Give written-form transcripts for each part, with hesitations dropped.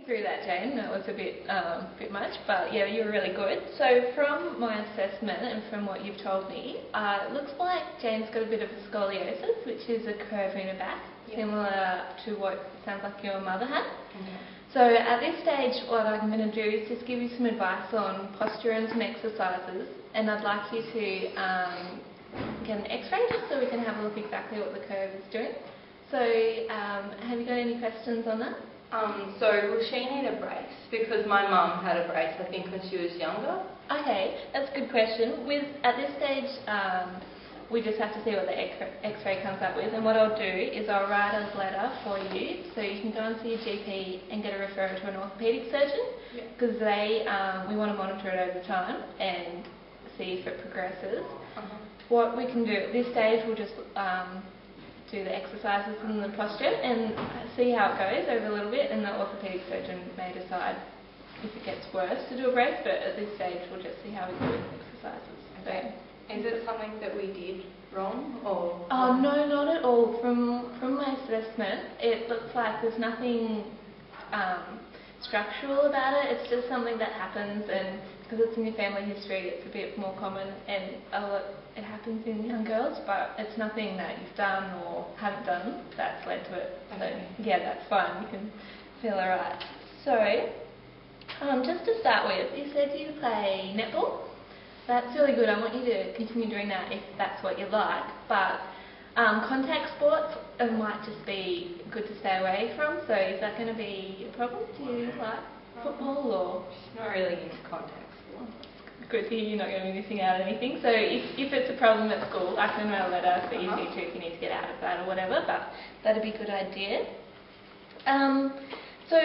through that, Jane. That was a bit much, but yeah, you were really good. So from my assessment and from what you've told me, it looks like Jane's got a bit of a scoliosis, which is a curve in her back, similar to what it sounds like your mother had. So at this stage, what I'm going to do is just give you some advice on posture and some exercises, and I'd like you to get an x-ray just so we can have a look exactly what the curve is doing. So have you got any questions on that? So will she need a brace? Because my mum had a brace, I think, when she was younger. Okay, that's a good question. At this stage, we just have to see what the x-ray comes up with, and what I'll do is I'll write a letter for you so you can go and see your GP and get a referral to an orthopaedic surgeon, because we want to monitor it over time and see if it progresses. What we can do at this stage, we'll just do the exercises and the posture and see how it goes over a little bit, and the orthopaedic surgeon may decide if it gets worse to do a brace, but at this stage we'll just see how we do with exercises. Okay. Is it something that we did wrong, or? Oh, no, not at all. From my assessment, it looks like there's nothing structural about it. It's just something that happens, and because it's in your family history, it's a bit more common, and it happens in young girls, but it's nothing that you've done or haven't done that's led to it. So yeah, that's fine. You can feel alright. So just to start with, you said you play netball. That's really good. I want you to continue doing that if that's what you like. But contact sports might just be good to stay away from. So is that going to be a problem? Do you like football or? She's not really into contact sports. Good to hear you're not going to be missing out on anything. So if it's a problem at school, I can write a letter for you to if you need to get out of that or whatever. But that'd be a good idea. So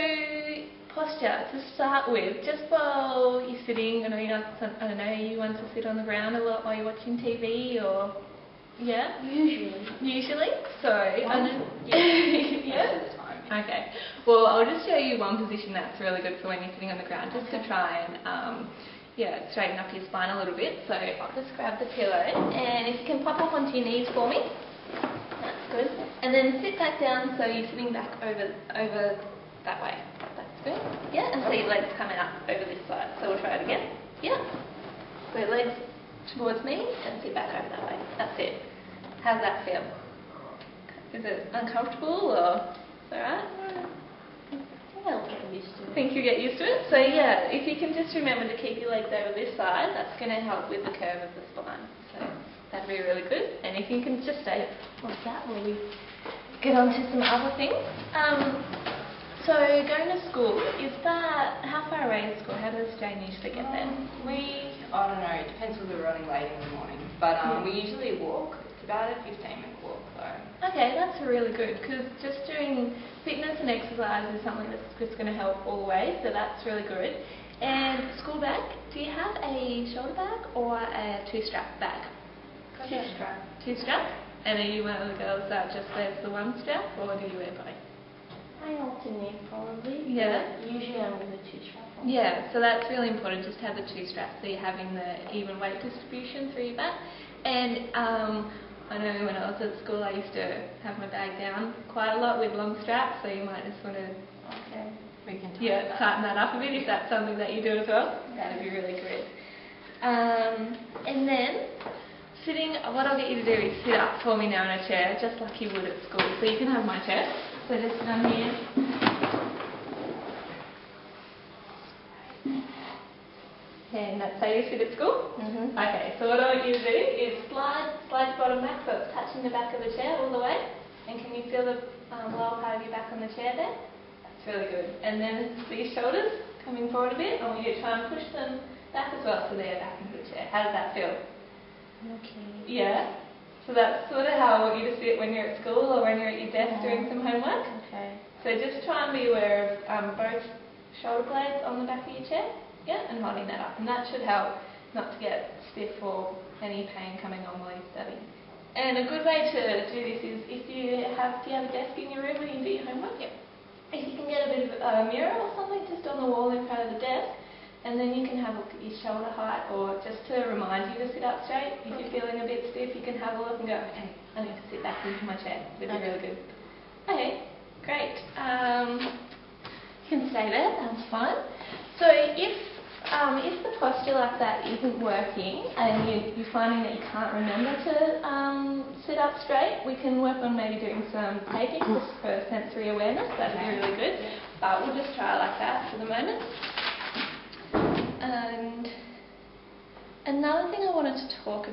posture to start with, just while you're sitting, I don't know, you want to sit on the ground a lot while you're watching TV, or usually. So that's fine. Okay. Well, I'll just show you one position that's really good for when you're sitting on the ground, just to try and straighten up your spine a little bit. So I'll just grab the pillow, and if you can pop up onto your knees for me, that's good. And then sit back down so you're sitting back over that way. Good. Yeah, and so your legs coming up over this side. So we'll try it again. Yeah. So legs towards me and sit back over that way. That's it. How's that feel? Is it uncomfortable or is that alright? Yeah, I'll get used to it. Think you'll get used to it? So yeah, if you can just remember to keep your legs over this side, that's going to help with the curve of the spine. So that'd be really good. And if you can just stay like that while we get on to some other things. So going to school, how far away is school? How does Jane usually get there? I don't know, it depends if we're running late in the morning, but we usually walk. It's about a 15-minute walk though. Okay, that's really good, because just doing fitness and exercise is something that's just going to help all the way, so that's really good. And school bag, do you have a shoulder bag or a two-strap bag? Two-strap. Two-strap? And are you one of the girls that just wears the one strap, or do you wear both? I alternate probably. Yeah. Usually I'm with a two-strap on. Yeah, so that's really important, just to have the two straps, so you're having the even weight distribution through your back. And I know when I was at school I used to have my bag down quite a lot with long straps, so you might just want to We can tighten that up a bit if that's something that you do as well. That'd be really good. And then what I'll get you to do is sit up for me now in a chair, just like you would at school. So you can have my chair. So just sit on here. And that's how you sit at school? Okay, so what I want you to do is slide your bottom back so it's touching the back of the chair all the way. And can you feel the lower part of your back on the chair there? That's really good. And then these shoulders coming forward a bit. I want you to try and push them back as well so they're back into the chair. How does that feel? Okay. Yeah? So that's sort of how I want you to sit when you're at school or when you're at your desk doing some homework. Okay. So just try and be aware of both shoulder blades on the back of your chair, and holding that up. And that should help not to get stiff or any pain coming on while you're studying. And a good way to do this is do you have a desk in your room when you do your homework? Yep. If you can get a bit of a mirror or something just on the wall in front of the desk, and then you can have a look at your shoulder height, or just to remind you to sit up straight. If you're feeling a bit stiff, you can have a look and go, okay, I need to sit back into my chair. That'd be really good. Okay, great. can stay there, that's fine. So if the posture like that isn't working and you're finding that you can't remember to sit up straight, we can work on maybe doing some taking just for sensory awareness. That'd be really good. But we'll just try like that for the moment. And another thing I wanted to talk to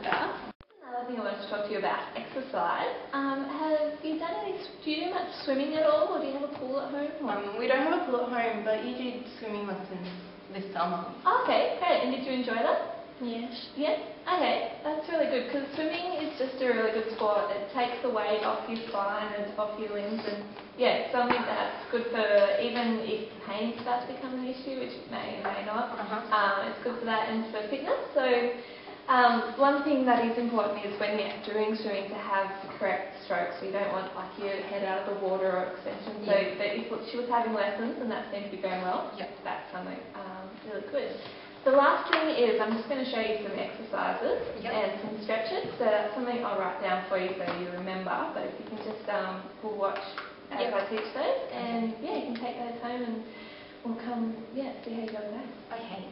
you about exercise. Have you done do you do much swimming at all, or do you have a pool at home? We don't have a pool at home, but you did swimming lessons this summer. Okay, great. And did you enjoy that? Yes. Yeah? Okay, that's really good, because swimming is just a really good sport. It takes the weight off your spine and off your limbs, and yeah, something that's good for even if pain starts to become an issue, which it may or may not. It's good for that and for fitness. So one thing that is important is when you're doing swimming to have the correct strokes. So you don't want like your head out of the water or extension. So but if she was having lessons and that seemed to be going well, that's something really good. The last thing is I'm just going to show you some exercises and some stretches. So that's something I'll write down for you so you remember. But if you can just we'll watch as I teach those, and yeah, you can take those home and we'll come see how you go with that. Okay.